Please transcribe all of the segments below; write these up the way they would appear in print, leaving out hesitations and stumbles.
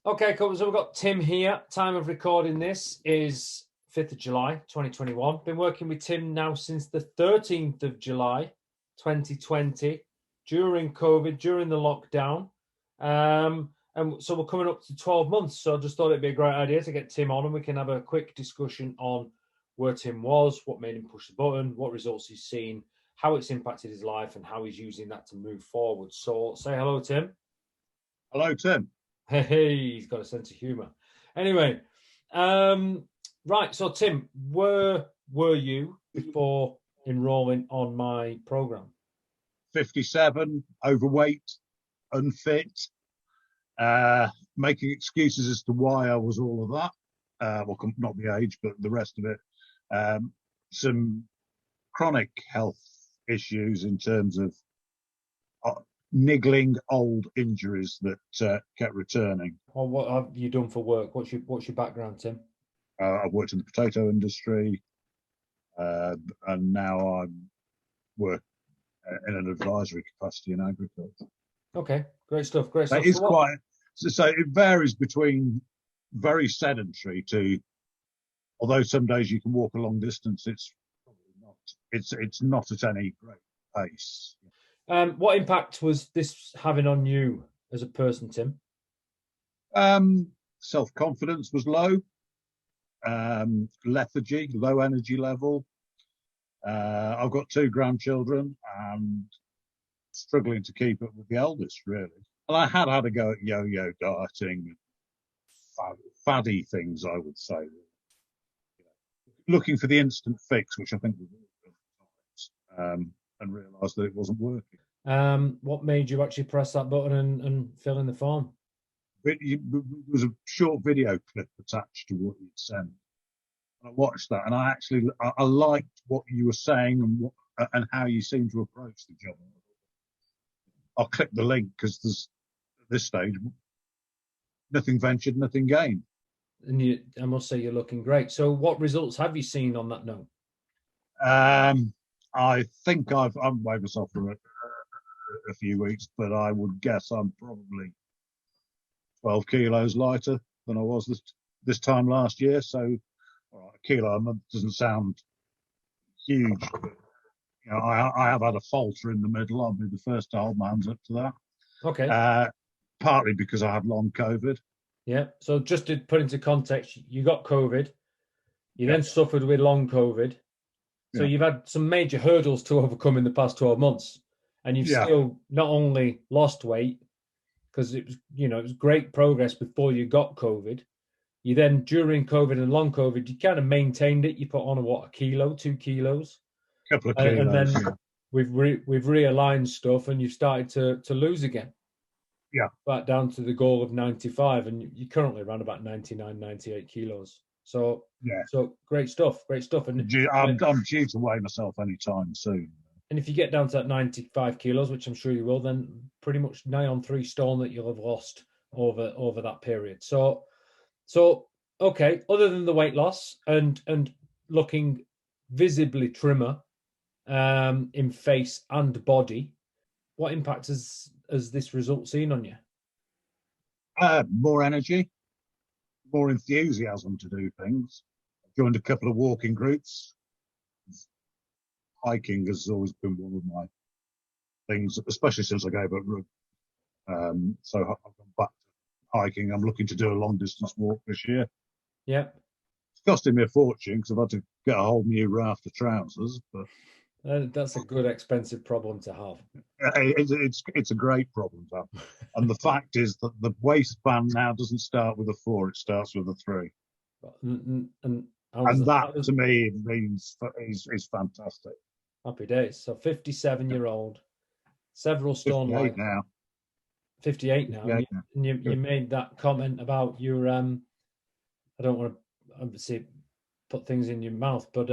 Okay, cool. So we've got Tim here. Time of recording this is 5th of July, 2021. Been working with Tim now since the 13th of July, 2020, during COVID, during the lockdown. And so we're coming up to 12 months. So I just thought it'd be a great idea to get Tim on and we can have a quick discussion on where Tim was, what made him push the button, what results he's seen, how it's impacted his life, and how he's using that to move forward. So say hello, Tim. Hello, Tim. Hey, he's got a sense of humor. Anyway, right. So, Tim, where were you before enrolling on my program? 57, overweight, unfit, making excuses as to why I was all of that. Well, not the age, but the rest of it. Some chronic health issues in terms of niggling old injuries that kept returning. Or what have you done for work? What's your background, Tim? I've worked in the potato industry, and now I work in an advisory capacity in agriculture. Okay, great stuff. Great stuff. That is quite. So it varies between very sedentary to, although some days you can walk a long distance, it's probably not. It's not at any great pace. What impact was this having on you as a person, Tim? Self-confidence was low, lethargy, low energy level. I've got 2 grandchildren and struggling to keep up with the eldest, really. And I had a go at yo-yo dieting, faddy things, I would say. Looking for the instant fix, which I think was and realised that it wasn't working. What made you actually press that button and fill in the form? There was a short video clip attached to what you'd sent. I watched that, and I liked what you were saying and how you seemed to approach the job. I'll click the link because there's at this stage nothing ventured, nothing gained. And I must say you're looking great. So, what results have you seen on that note? I think I've weighed myself for a few weeks, but I would guess I'm probably 12 kilos lighter than I was this time last year. So, a kilo a month doesn't sound huge, but I have had a falter in the middle. I'll be the first to hold my hands up to that. Okay. Partly because I had long COVID. Yeah. So just to put into context, you got COVID. You then suffered with long COVID. So you've had some major hurdles to overcome in the past 12 months. And you've still not only lost weight, because it was great progress before you got COVID. You then, during COVID and long COVID, you kind of maintained it. You put on a kilo, 2 kilos. Couple of kilos. And then we've realigned stuff and you've started to lose again. Yeah. Back down to the goal of 95, and you're currently around about 99, 98 kilos. So so great stuff. And I'm due to weigh myself anytime soon. And if you get down to that 95 kilos, which I'm sure you will, then pretty much nigh on 3 stone that you'll have lost over that period. So okay, other than the weight loss and looking visibly trimmer in face and body, what impact has this result seen on you? More energy, more enthusiasm to do things. I've joined a couple of walking groups. Hiking has always been one of my things, especially since I gave up rugby. So I've gone back to hiking. I'm looking to do a long distance walk this year. Yeah. It's costing me a fortune because I've had to get a whole new raft of trousers, but that's a good expensive problem to have. It's a great problem to have. And the fact is that the waistband now doesn't start with a 4, it starts with a 3. And that to me means is fantastic. Happy days. So 57-year-old, several stone 58 light. now. 58 now. 58 and you made that comment about your I don't want to obviously put things in your mouth, but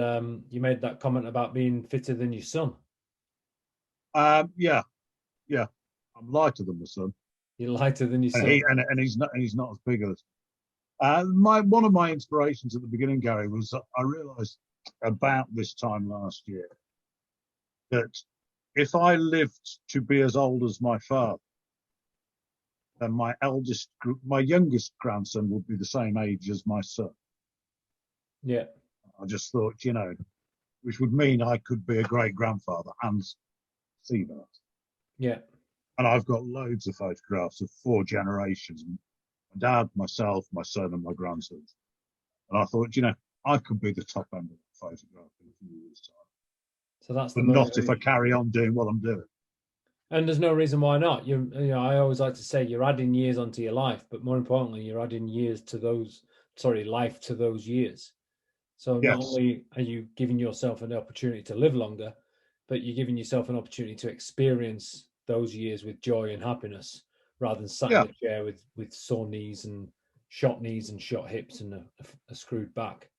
you made that comment about being fitter than your son. Yeah. I'm lighter than my son. You're lighter than your son. And he's not as big as one of my inspirations at the beginning, Gary, was that I realized about this time last year that if I lived to be as old as my father, then my youngest grandson would be the same age as my son. Yeah. I just thought, which would mean I could be a great grandfather and see that. Yeah. And I've got loads of photographs of 4 generations: my dad, myself, my son, and my grandson. And I thought, I could be the top end of the photograph in a few years' time. So that's But the not if I motivation. carry on doing what I'm doing. And there's no reason why not. I always like to say you're adding years onto your life, but more importantly, you're adding life to those years. So not Yes. only are you giving yourself an opportunity to live longer, but you're giving yourself an opportunity to experience those years with joy and happiness, rather than sat in Yeah. a chair with sore knees and shot hips and a screwed back.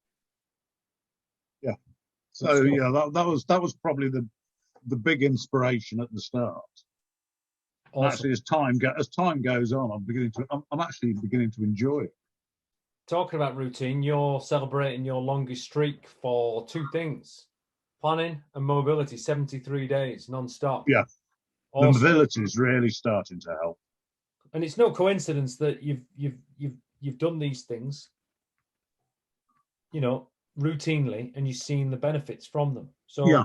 Yeah. So that was probably the big inspiration at the start. Awesome. Actually, as time goes on, I'm actually beginning to enjoy it. Talking about routine, you're celebrating your longest streak for 2 things: planning and mobility, 73 days non-stop. Yeah. Awesome. The mobility is really starting to help. And it's no coincidence that you've done these things, routinely, and you've seen the benefits from them. So yeah.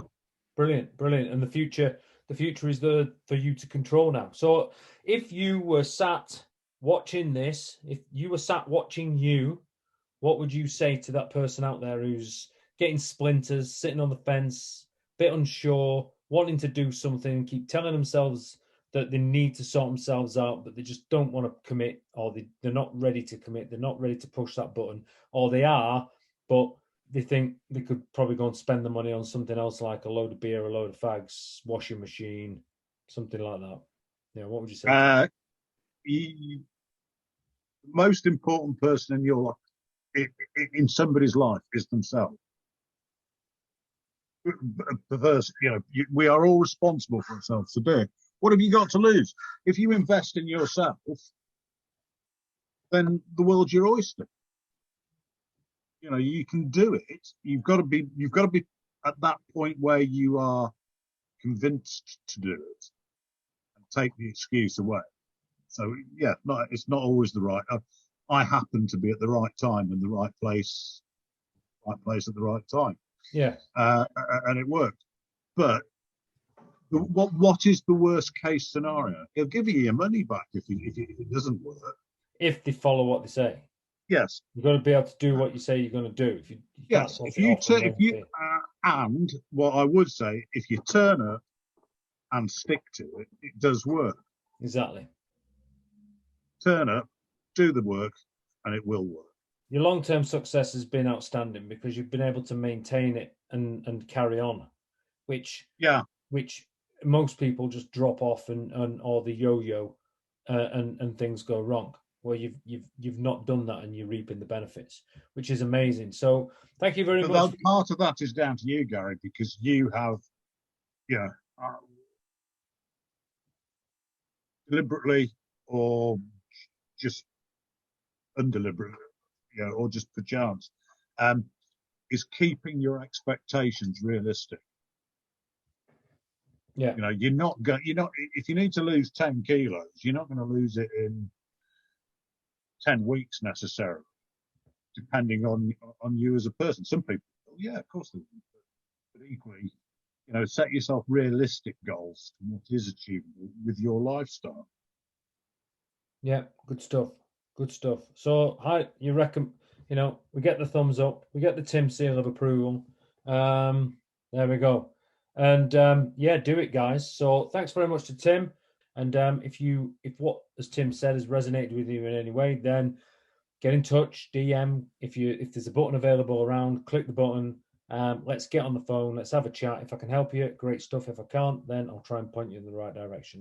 Brilliant. And the future is there for you to control now. So if you were sat watching this, if you were sat watching you, what would you say to that person out there who's getting splinters, sitting on the fence, bit unsure, wanting to do something, keep telling themselves that they need to sort themselves out, but they just don't want to commit, or they're not ready to commit, they're not ready to push that button, or they are, but they think they could probably go and spend the money on something else, like a load of beer, a load of fags, washing machine, something like that. What would you say? The most important person in your life, in somebody's life, is themselves. We are all responsible for ourselves today. What have you got to lose? If you invest in yourself, then the world's your oyster. You can do it. You've got to be at that point where you are convinced to do it and take the excuse away. So it's not always the right. I happen to be at the right time in the right place at the right time. Yeah. And it worked. But what is the worst case scenario? He'll give you your money back if it doesn't work. If they follow what they say. Yes. You've got to be able to do what you say you're going to do. Yes. And what I would say, if you turn up and stick to it, it does work. Exactly. Turn up, do the work, and it will work. Your long-term success has been outstanding because you've been able to maintain it and carry on, which most people just drop off and or the yo-yo and things go wrong. Well, you've not done that, and you're reaping the benefits, which is amazing. So thank you very much. Part of that is down to you, Gary, because you have, deliberately or just undeliberately, or just perchance, is keeping your expectations realistic. Yeah. If you need to lose 10 kilos, you're not going to lose it in 10 weeks necessarily, depending on you as a person. Some people, of course, but equally, set yourself realistic goals to what is achievable with your lifestyle. Yeah, good stuff. So, you reckon, we get the thumbs up, we get the TEM seal of approval. There we go. And do it, guys. So thanks very much to Tim. And if what, as Tim said, has resonated with you in any way, then get in touch, DM. If there's a button available around, click the button. Let's get on the phone. Let's have a chat. If I can help you, great stuff. If I can't, then I'll try and point you in the right direction.